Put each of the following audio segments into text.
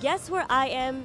guess where I am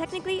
technically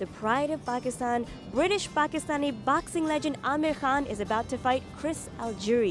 the pride of Pakistan, British Pakistani boxing legend Amir Khan is about to fight Chris Algieri.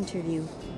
interview।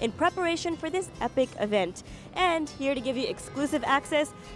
in preparation for this epic event. And here to give you exclusive access,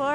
for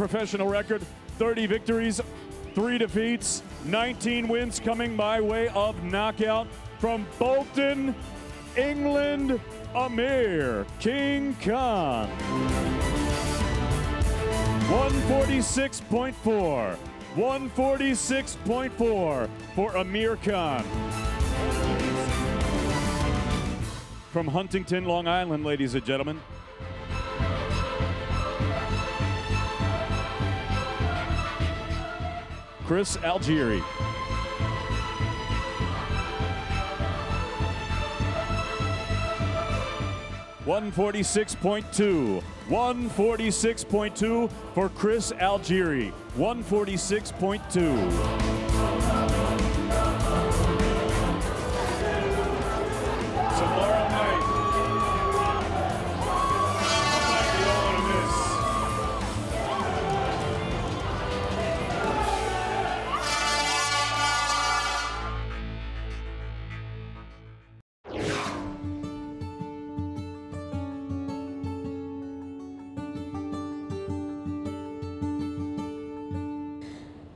Professional record, 30 victories, 3 defeats, 19 wins coming by way of knockout from Bolton, England, Amir King Khan. 146.4. 146.4 for Amir Khan. From Huntington, Long Island, ladies and gentlemen. Chris Algieri. $146.2. 146.2 for Chris Algieri. 146.2.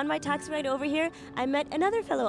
on my taxi ride over here, I met another fellow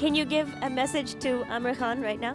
Can you give a message to Amir Khan right now?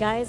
Guys,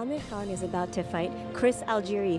Amir Khan is about to fight Chris Algieri.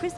Chris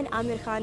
and Amir Khan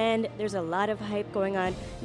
and there's a lot of hype going on.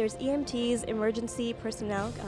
there's EMTs, emergency personnel,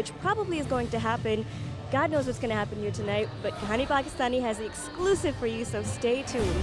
which probably is going to happen. God knows what's going to happen here tonight, but Kahani Pakistani has the exclusive for you, so stay tuned.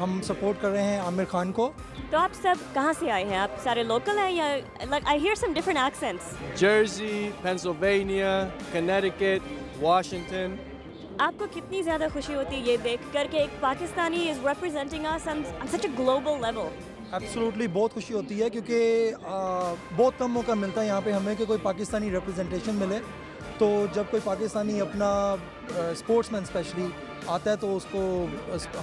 ہم support کر رہے ہیں عامر خان کو. تو آپ سب کہاں سے آئے ہیں؟ آپ سارے لوکل ہیں یا like I hear some different accents. Jersey, Pennsylvania, Connecticut, Washington. آپ کو کتنی زیادہ خوشی ہوتی ہے یہ دیکھ کر کہ ایک Pakistani is representing us on such a global level. Absolutely بہت خوشی ہوتی ہے کیونکہ بہت کم موقع ملتا ہے یہاں پہ ہمیں کہ کوئی پاکستانی ریپرزنٹیشن ملے. تو جب کوئی پاکستانی اپنا اسپورٹس مین اسپیشلی آتا ہے تو اس کو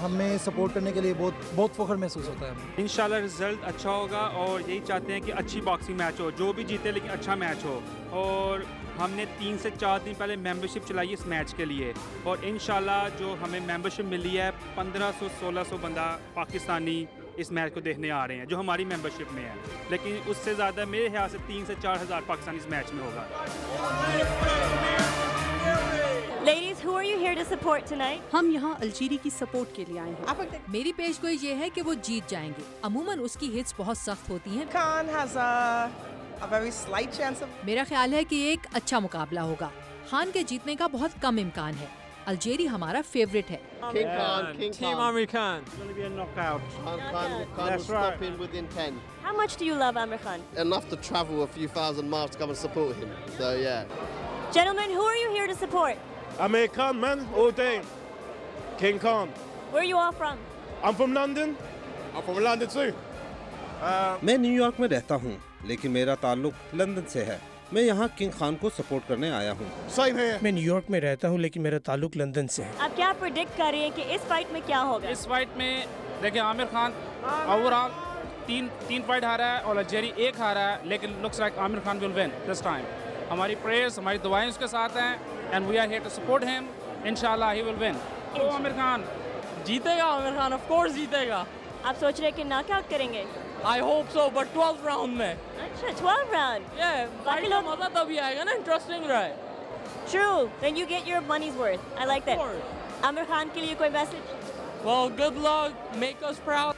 ہمیں سپورٹ کرنے کے لیے بہت فخر محسوس ہوتا ہے. انشاءاللہ رزلٹ اچھا ہوگا اور یہی چاہتے ہیں کہ اچھی باکسنگ میچ ہو, جو بھی جیتے لیکن اچھا میچ ہو. اور ہم نے 3 سے 4 دن پہلے ممبرشپ چلائی اس میچ کے لیے اور انشاءاللہ جو ہمیں ممبرشپ ملی ہے 1500-1600 بندہ پاکستانی اس میچ کو دیکھنے آ رہے ہیں جو ہماری ممبرشپ میں ہے, لیکن اس سے زیادہ میرے خیال سے 3 سے 4 ہزار پاکستانی اس میچ میں ہوگا. Ladies, who are you here to support tonight? ہم یہاں الجیری کی سپورٹ کے لیے آئے ہیں. میری پیش گوئی یہ ہے کہ وہ جیت جائیں گے. عموماً اس کی ہٹس بہت سخت ہوتی ہیں. Khan has a very slight chance of. میرا خیال ہے کہ ایک اچھا مقابلہ ہوگا. خان کے جیتنے کا بہت کم امکان ہے. الجیری ہمارا فیوریٹ ہے. King Khan. Team Amir Khan. It's going to be a knockout. Khan will stop him within 10. How much do you love Amir Khan? Enough to travel a few thousand miles to come and support him. So yeah. Gentlemen, who are you here to support? Amir Khan, man, all day. King Khan. Where are you all from? I'm from London. I'm from London too. میں new York میں رہتا ہوں لیکن میرا تعلق London سے ہے. میں یہاں کنگ خان کو سپورٹ کرنے آیا ہوں. Same here. میں نیو یارک میں رہتا ہوں لیکن میرا تعلق لندن سے ہے. آپ کیا پریڈکٹ کر رہے ہیں کہ اس فائٹ میں کیا ہوگا؟ اس فائٹ میں دیکھیں عامر خان اوور آل تین فائٹ ہارا ہے اور الجیری 1 ہارا ہے, لیکن looks like Aamir Khan will win this time. ہماری پریئرز ہماری دعائیں اس کے ساتھ ہیں and we are here to support ہم. انشاءاللہ ہی ول ون. تو عامر خان جیتے گا. عامر خان آف کورس جیتے گا. آپ سوچ رہے ہیں کہ ناک آؤٹ کریں گے؟ I hope so, but 12th round میں. اچھا 12 round. Yeah, باقی لوگ مزہ تبھی آئے گا نا, انٹرسٹنگ رہے. True. Then you get your money's worth. I like that. Aamir Khan کے لیے کوئی message? Well, good luck. Make us proud.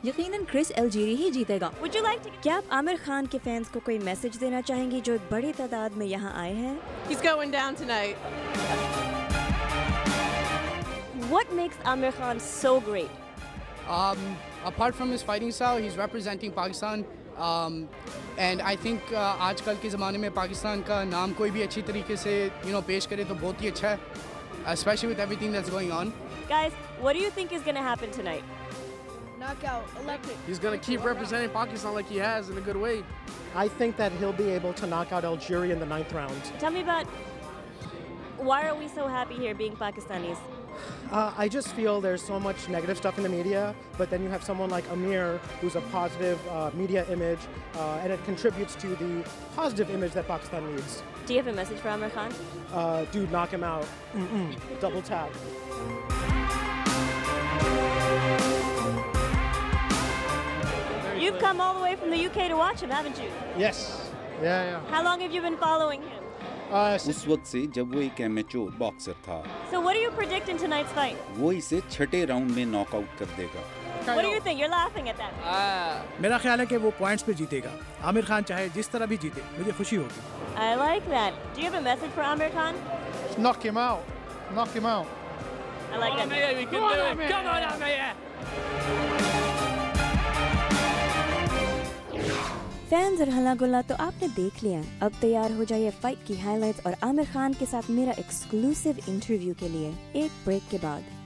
یقیناً کرس الجیری ہی جیتے گا. Would you like to... کیا آپ عامر خان کے فینس کو کوئی میسج دینا چاہیں گی جو ایک بڑی تعداد میں یہاں آئے ہیں؟ He's going down tonight. What makes Amir Khan so great? Apart from his fighting style, he's representing Pakistan. And I think آج کل کے زمانے میں پاکستان کا نام کوئی بھی اچھی طریقے سے پیش کرے تو بہت ہی اچھا ہے, especially with everything that's going on. Guys, what do you think is going to happen tonight? Knockout, electric. He's going to keep representing Pakistan like he has in a good way. I think that he'll be able to knock out Algeria in the 9th round. Tell me about why are we so happy here being Pakistanis? I just feel there's so much negative stuff in the media, but then you have someone like Amir who's a positive media image, and it contributes to the positive image that Pakistan needs. Do you have a message for Amir Khan? Dude, knock him out. Double tap. You've come all the way from the UK to watch him, haven't you? Yes. Yeah. How long have you been following him? اس وقت سے جب وہ ایک amateur boxer تھا. So what do you predict in tonight's fight? وہ اسے 6ٹھے round میں knock out کر دے گا. What do you think? You're laughing at that. میرا خیال ہے کہ وہ پوائنٹس پہ جیتے گا. عامر خان چاہے جس طرح بھی جیتے مجھے خوشی ہوگی. I like that. Do you have a message for Amir Khan? Knock him out. Knock him out. I like that. We can do it. Come on, Amir. Fans اور ہلا گلا تو آپ نے دیکھ لیا. اب تیار ہو جائیے فائٹ کی ہائی لائٹس اور عامر خان کے ساتھ میرا ایکسکلوسیو انٹرویو کے لیے ایک بریک کے بعد.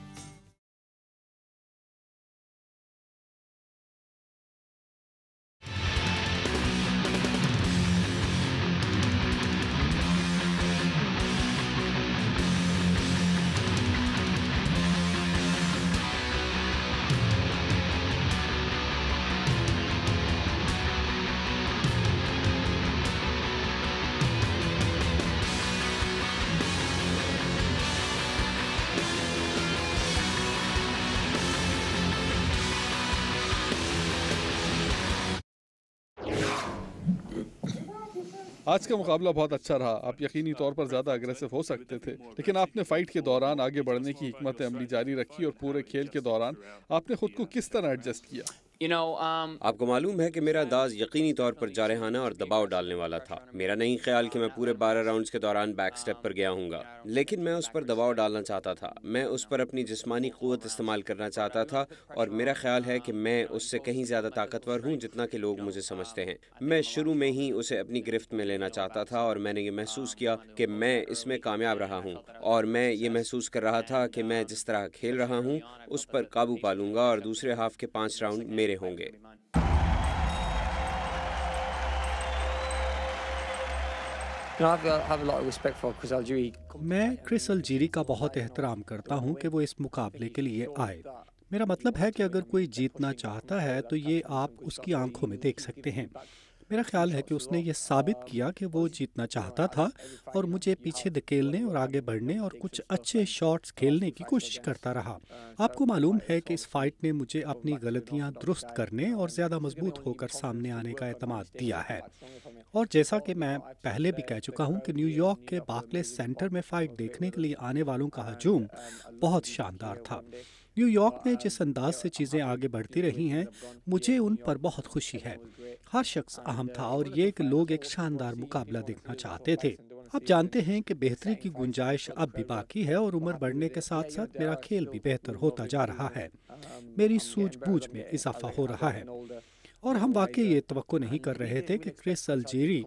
آج کا مقابلہ بہت اچھا رہا. آپ یقینی طور پر زیادہ اگریسو ہو سکتے تھے, لیکن آپ نے فائٹ کے دوران آگے بڑھنے کی حکمت عملی جاری رکھی اور پورے کھیل کے دوران آپ نے خود کو کس طرح ایڈجسٹ کیا؟ آپ کو معلوم ہے کہ میرا انداز یقینی طور پر جارحانہ اور دباؤ ڈالنے والا تھا. میرا نہیں خیال کہ میں پورے 12 راؤنڈز کے دوران بیک سٹیپ پر گیا ہوں گا, لیکن میں اس پر دباؤ ڈالنا چاہتا تھا. میں اس پر اپنی جسمانی قوت استعمال کرنا چاہتا تھا, اور میرا خیال ہے کہ میں اس سے کہیں زیادہ طاقتور ہوں جتنا کہ لوگ مجھے سمجھتے ہیں. میں شروع میں ہی اسے اپنی گرفت میں لینا چاہتا تھا, اور میں نے یہ محسوس کیا کہ میں اس میں کامیاب رہا ہوں, اور میں یہ محسوس کر رہا تھا کہ میں جس طرح کھیل رہا ہوں اس پر قابو پا لوں گا, اور دوسرے ہاف کے 5 راؤنڈ میرے ہوں گے. میں کرس الجیری کا بہت احترام کرتا ہوں کہ وہ اس مقابلے کے لیے آئے. میرا مطلب ہے کہ اگر کوئی جیتنا چاہتا ہے تو یہ آپ اس کی آنکھوں میں دیکھ سکتے ہیں. میرا خیال ہے کہ اس نے یہ ثابت کیا کہ وہ جیتنا چاہتا تھا, اور مجھے پیچھے دھکیلنے اور آگے بڑھنے اور کچھ اچھے شاٹس کھیلنے کی کوشش کرتا رہا. آپ کو معلوم ہے کہ اس فائٹ نے مجھے اپنی غلطیاں درست کرنے اور زیادہ مضبوط ہو کر سامنے آنے کا اعتماد دیا ہے. اور جیسا کہ میں پہلے بھی کہہ چکا ہوں کہ نیو یارک کے بارکلیز سینٹر میں فائٹ دیکھنے کے لیے آنے والوں کا ہجوم بہت شاندار تھا. نیو یارک میں جس انداز سے چیزیں آگے بڑھتی رہی ہیں, مجھے ان پر بہت خوشی ہے. ہر شخص اہم تھا, اور یہ کہ لوگ ایک شاندار مقابلہ دیکھنا چاہتے تھے. آپ جانتے ہیں کہ بہتری کی گنجائش اب بھی باقی ہے, اور عمر بڑھنے کے ساتھ ساتھ میرا کھیل بھی بہتر ہوتا جا رہا ہے. میری سوجھ بوجھ میں اضافہ ہو رہا ہے, اور ہم واقعی یہ توقع نہیں کر رہے تھے کہ کرس الجیری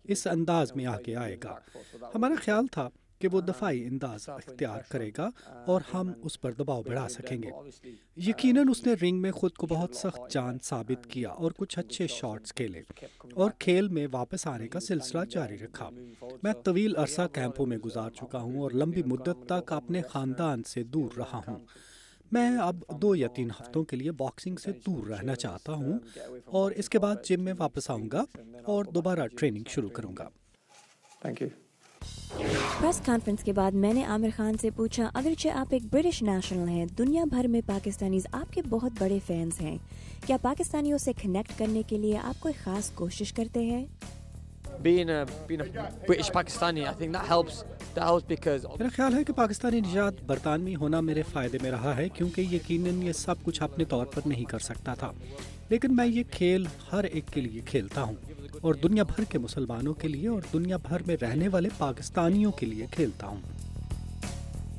اس انداز میں آگے آئے گا. ہمارا خیال تھا کہ وہ دفاعی انداز اختیار کرے گا اور ہم اس پر دباؤ بڑھا سکیں گے. یقیناً اس نے رنگ میں خود کو بہت سخت جان ثابت کیا اور کچھ اچھے شاٹس کھیلے اور کھیل میں واپس آنے کا سلسلہ جاری رکھا. میں طویل عرصہ کیمپوں میں گزار چکا ہوں اور لمبی مدت تک اپنے خاندان سے دور رہا ہوں. میں اب 2 یا 3 ہفتوں کے لیے باکسنگ سے دور رہنا چاہتا ہوں, اور اس کے بعد جم میں واپس آؤں گا اور دوبارہ ٹریننگ شروع کروں گا. Thank you. پریس کانفرنس کے بعد میں نے عامر خان سے پوچھا, اگرچہ آپ ایک برٹش نیشنل ہیں, دنیا بھر میں پاکستانیز آپ کے بہت بڑے فینس ہیں, کیا پاکستانیوں سے کنیکٹ کرنے کے لیے آپ کوئی خاص کوشش کرتے ہیں؟ Being a British Pakistani, I think that helps because میرا خیال ہے کہ پاکستانی نژاد برطانوی ہونا میرے فائدے میں رہا ہے, کیونکہ یقیناً یہ سب کچھ اپنے طور پر نہیں کر سکتا تھا, لیکن میں یہ کھیل ہر ایک کے لیے کھیلتا ہوں, اور دنیا بھر کے مسلمانوں کے لیے اور دنیا بھر میں رہنے والے پاکستانیوں کے لیے کھیلتا ہوں.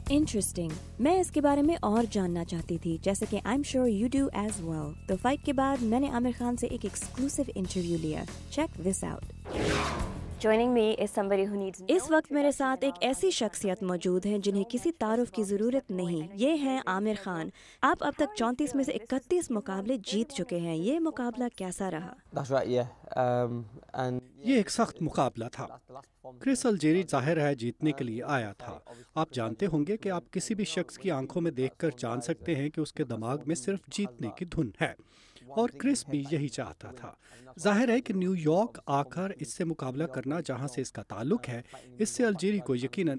انٹرسٹنگ. میں اس کے بارے میں اور جاننا چاہتی تھی, جیسے کہ I'm sure you do as well. تو فائٹ کے بعد میں نے عامر خان سے ایک ایکسکلوسیو انٹرویو لیا. Check this out. اس وقت میرے ساتھ ایک ایسی شخصیت موجود ہے جنہیں کسی تعارف کی ضرورت نہیں. یہ ہیں عامر خان. آپ اب تک 34 میں سے 31 مقابلے جیت چکے ہیں. یہ مقابلہ کیسا رہا؟ یہ ایک سخت مقابلہ تھا. کرس الجیری ظاہر ہے جیتنے کے لیے آیا تھا. آپ جانتے ہوں گے کہ آپ کسی بھی شخص کی آنکھوں میں دیکھ کر جان سکتے ہیں کہ اس کے دماغ میں صرف جیتنے کی دھن ہے, اور کرس بھی یہی چاہتا تھا. ظاہر ہے کہ نیو یارک آ کر اس سے مقابلہ کرنا جہاں سے اس کا تعلق ہے, اس سے الجیری کو یقیناً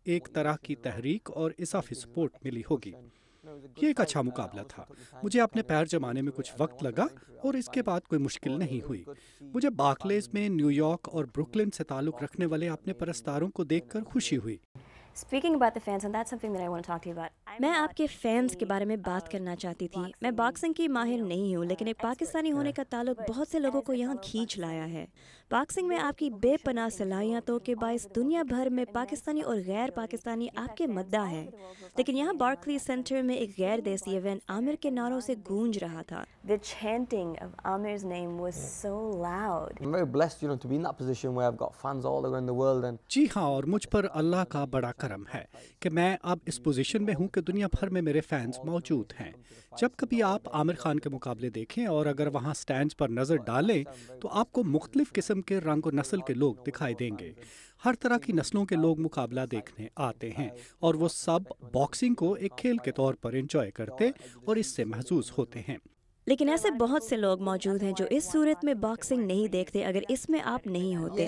ایک طرح کی تحریک اور اضافی سپورٹ ملی ہوگی. یہ ایک اچھا مقابلہ تھا. مجھے اپنے پیر جمانے میں کچھ وقت لگا اور اس کے بعد کوئی مشکل نہیں ہوئی. مجھے بارکلیز میں نیو یارک اور بروکلن سے تعلق رکھنے والے اپنے پرستاروں کو دیکھ کر خوشی ہوئی. میں آپ کے فینس کے بارے میں بات کرنا چاہتی تھی. میں باکسنگ کی ماہر نہیں ہوں, لیکن ایک پاکستانی ہونے کا تعلق بہت سے لوگوں کو یہاں کھینچ لایا ہے. باکسنگ میں آپ کی بے پناہ صلاحیتوں کے باعث دنیا بھر میں پاکستانی اور غیر پاکستانی آپ کے مداح ہیں, لیکن یہاں بارکلیز سینٹر میں ایک غیر دیسی ایونٹ عامر کے نعروں سے گونج رہا تھا. The chanting of Amir's name was so loud. I'm very blessed, to be in that position where I've got fans all around the world and جی ہاں, اور مجھ پر اللہ کا بڑا کرم ہے کہ میں اب اس پوزیشن میں ہوں کہ دنیا بھر میں میرے فینس موجود ہیں. جب کبھی آپ عامر خان کے مقابلے دیکھیں اور اگر وہاں سٹینڈز پر نظر ڈالیں تو آپ کو مختلف قسم کے رنگ و نسل کے لوگ دکھائی دیں گے. ہر طرح کی نسلوں کے لوگ مقابلہ دیکھنے آتے ہیں, اور وہ سب باکسنگ کو ایک کھیل کے طور پر انجوائے کرتے اور اس سے محظوظ ہوتے ہیں. لیکن ایسے بہت سے لوگ موجود ہیں جو اس صورت میں باکسنگ نہیں دیکھتے اگر اس میں آپ نہیں ہوتے.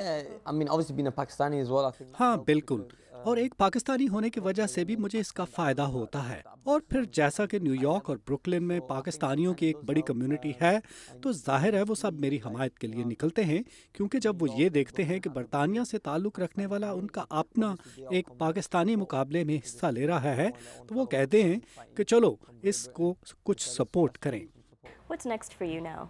ہاں بالکل, اور ایک پاکستانی ہونے کی وجہ سے بھی مجھے اس کا فائدہ ہوتا ہے. اور پھر جیسا کہ نیو یارک اور بروکلن میں پاکستانیوں کی ایک بڑی کمیونٹی ہے, تو ظاہر ہے وہ سب میری حمایت کے لیے نکلتے ہیں, کیونکہ جب وہ یہ دیکھتے ہیں کہ برطانیہ سے تعلق رکھنے والا ان کا اپنا ایک پاکستانی مقابلے میں حصہ لے رہا ہے, تو وہ کہتے ہیں کہ چلو اس کو کچھ سپورٹ کریں. What's next for you now?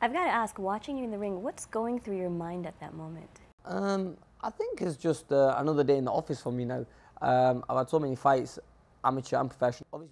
I've got to ask, watching you in the ring, what's going through your mind at that moment? I think it's just another day in the office for me now. I've had so many fights, amateur and professional.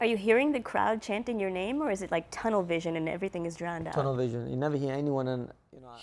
Are you hearing the crowd chanting your name, or is it like tunnel vision and everything is drowned out? Tunnel vision. You never hear anyone and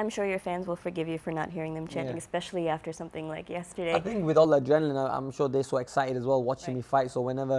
I'm sure your fans will forgive you for not hearing them chanting, especially after something like yesterday. I think with all the adrenaline, I'm sure they're so excited as well watching me fight. So whenever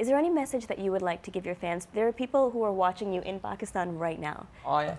Is there any message that you would like to give your fans? There are people who are watching you in Pakistan right now. Oh yeah.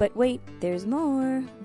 But wait, there's more.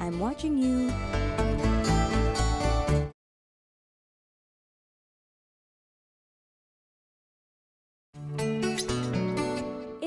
I'm watching you.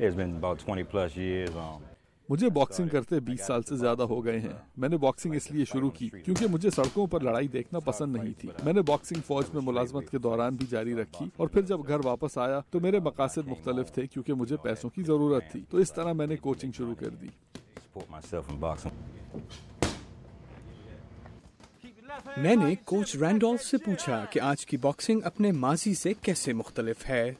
It's been about 20 plus years. مجھے boxing کرتے 20 سال سے زیادہ ہو گئے ہیں. میں نے boxing اس لیے شروع کی کیونکہ مجھے سڑکوں پر لڑائی دیکھنا پسند نہیں تھی. میں نے باکسنگ فوج میں ملازمت کے دوران بھی جاری رکھی اور پھر جب گھر واپس آیا تو میرے مقاصد مختلف تھے کیونکہ مجھے پیسوں کی ضرورت تھی. تو اس طرح میں نے کوچنگ شروع کر دی. میں نے کوچ رینڈولف سے پوچھا کہ آج کی باکسنگ اپنے ماضی سے کیسے مختلف ہے.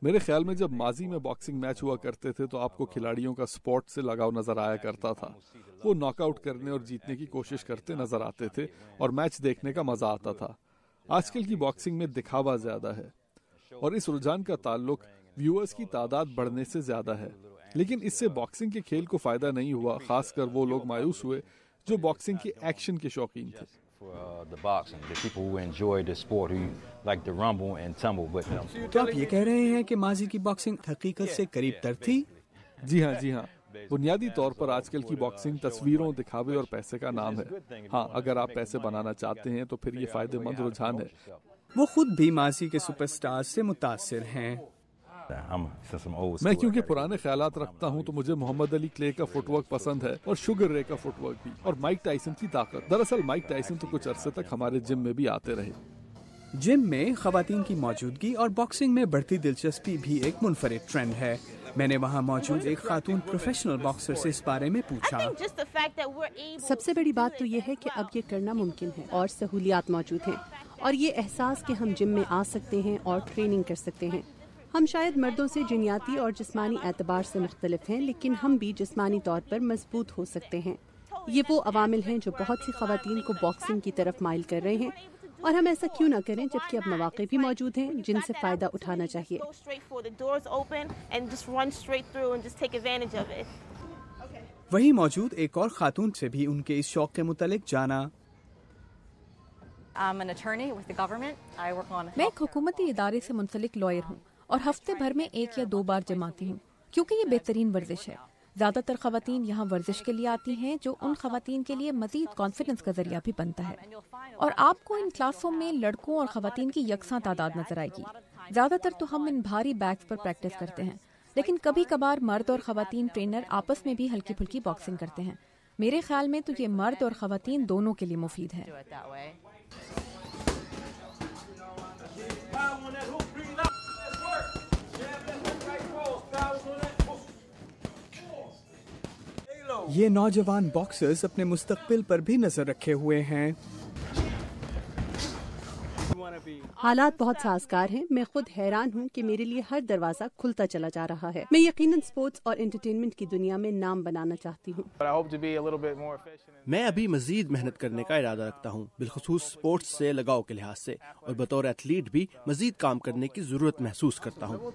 میرے خیال میں جب ماضی میں باکسنگ میچ ہوا کرتے تھے تو آپ کو کھلاڑیوں کا سپورٹ سے لگاؤ نظر آیا کرتا تھا. وہ ناک آؤٹ کرنے اور جیتنے کی کوشش کرتے نظر آتے تھے اور میچ دیکھنے کا مزہ آتا تھا. آج کل کی باکسنگ میں دکھاوا زیادہ ہے اور اس رجحان کا تعلق ویورز کی تعداد بڑھنے سے زیادہ ہے. لیکن اس سے باکسنگ کے کھیل کو فائدہ نہیں ہوا. خاص کر وہ لوگ مایوس ہوئے جو باکسنگ کے ایکشن کے شوقین تھے. تو آپ یہ کہہ رہے ہیں کہ ماضی کی باکسنگ حقیقت سے قریب تر تھی؟ جی ہاں. بنیادی طور پر آج کل کی باکسنگ تصویروں، دکھاوے اور پیسے کا نام ہے. ہاں، اگر آپ پیسے بنانا چاہتے ہیں تو پھر یہ فائدہ مند رجحان ہے. وہ خود بھی ماضی کے سپر سٹار سے متاثر ہیں. میں کیونکہ پرانے خیالات رکھتا ہوں تو مجھے محمد علی کلے کا فٹ ورک پسند ہے اور شوگر رے کا فٹ ورک بھی، اور مائک ٹائسن کی طاقت. دراصل مائک ٹائسن تو کچھ عرصے تک ہمارے جم میں بھی آتے رہے. جم میں خواتین کی موجودگی اور باکسنگ میں بڑھتی دلچسپی بھی ایک منفرد ٹرینڈ ہے. میں نے وہاں موجود ایک خاتون پروفیشنل باکسر سے اس بارے میں پوچھا. سب سے بڑی بات تو یہ ہے کہ اب یہ کرنا ممکن ہے اور سہولیات موجود ہیں، اور یہ احساس کہ ہم جم میں آ سکتے ہیں اور ٹریننگ کر سکتے ہیں. ہم شاید مردوں سے جنیاتی اور جسمانی اعتبار سے مختلف ہیں، لیکن ہم بھی جسمانی طور پر مضبوط ہو سکتے ہیں. یہ وہ عوامل ہیں جو بہت سی خواتین کو باکسنگ کی طرف مائل کر رہے ہیں، اور ہم ایسا کیوں نہ کریں جبکہ اب مواقع بھی موجود ہیں جن سے فائدہ اٹھانا چاہیے. وہی موجود ایک اور خاتون سے بھی ان کے اس شوق کے متعلق جانا. میں ایک حکومتی ادارے سے منسلک لائر ہوں اور ہفتے بھر میں 1 یا 2 بار جم آتی ہوں کیونکہ یہ بہترین ورزش ہے. زیادہ تر خواتین یہاں ورزش کے لیے آتی ہیں، جو ان خواتین کے لیے مزید کانفیڈنس کا ذریعہ بھی بنتا ہے. اور آپ کو ان کلاسوں میں لڑکوں اور خواتین کی یکساں تعداد نظر آئے گی. زیادہ تر تو ہم ان بھاری بیگز پر پریکٹس کرتے ہیں، لیکن کبھی کبھار مرد اور خواتین ٹرینر آپس میں بھی ہلکی پھلکی باکسنگ کرتے ہیں. میرے خیال میں تو یہ مرد اور خواتین دونوں کے لیے مفید ہے. یہ نوجوان باکسرز اپنے مستقبل پر بھی نظر رکھے ہوئے ہیں. حالات بہت سازگار ہیں. میں خود حیران ہوں کہ میرے لیے ہر دروازہ کھلتا چلا جا رہا ہے. میں یقیناً سپورٹس اور انٹرٹینمنٹ کی دنیا میں نام بنانا چاہتی ہوں. میں ابھی مزید محنت کرنے کا ارادہ رکھتا ہوں، بالخصوص سپورٹس سے لگاؤ کے لحاظ سے، اور بطور ایتھلیٹ بھی مزید کام کرنے کی ضرورت محسوس کرتا ہوں.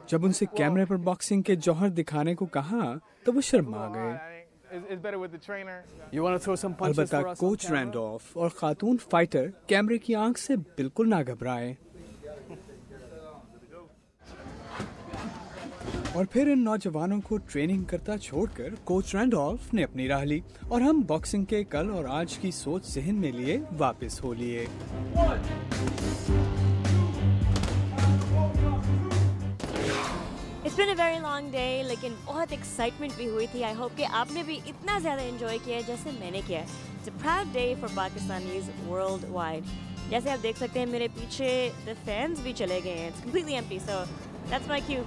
جب ان سے کیمرے پر باکسنگ کے جوہر دکھانے کو کہا تو وہ شرما گئے. البتہ کوچ رینڈولف اور خاتون فائٹر کیمرے کی آنکھ سے بالکل نہ گھبرائے. اور پھر ان نوجوانوں کو ٹریننگ کرتا چھوڑ کر کوچ رینڈولف نے اپنی راہ لی اور ہم باکسنگ کے کل اور آج کی سوچ ذہن میں لیے واپس ہو لیے. It's been a very long day, لیکن بہت ایکسائٹمنٹ بھی ہوئی تھی. آئی ہوپ کہ آپ نے بھی اتنا زیادہ انجوائے کیا ہے جیسے میں نے کیا. It's a proud day for Pakistanis worldwide. جیسے آپ دیکھ سکتے ہیں میرے پیچھے the fans بھی چلے گئے ہیں. It's completely empty, so that's my cue.